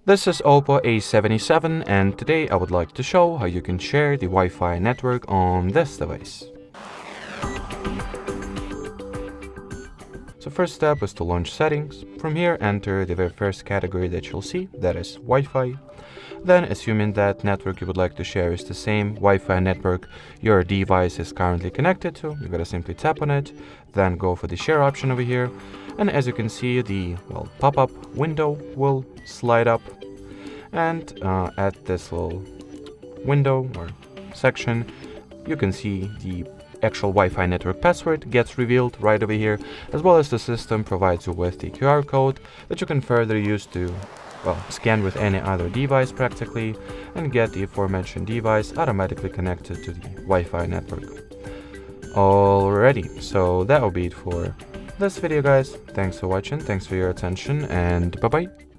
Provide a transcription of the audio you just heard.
This is OPPO A77 and today I would like to show how you can share the Wi-Fi network on this device. So first step is to launch settings. From here enter the very first category that you'll see, that is Wi-Fi. Then assuming that network you would like to share is the same Wi-Fi network your device is currently connected to, you're gonna simply tap on it, then go for the share option over here. And as you can see, the pop-up window will slide up, and at this little window or section you can see the actual Wi-Fi network password gets revealed right over here, as well as the system provides you with the QR code that you can further use to scan with any other device practically and get the aforementioned device automatically connected to the Wi-Fi network. Alrighty, so that will be it for this video, guys. Thanks for watching, thanks for your attention, and bye bye.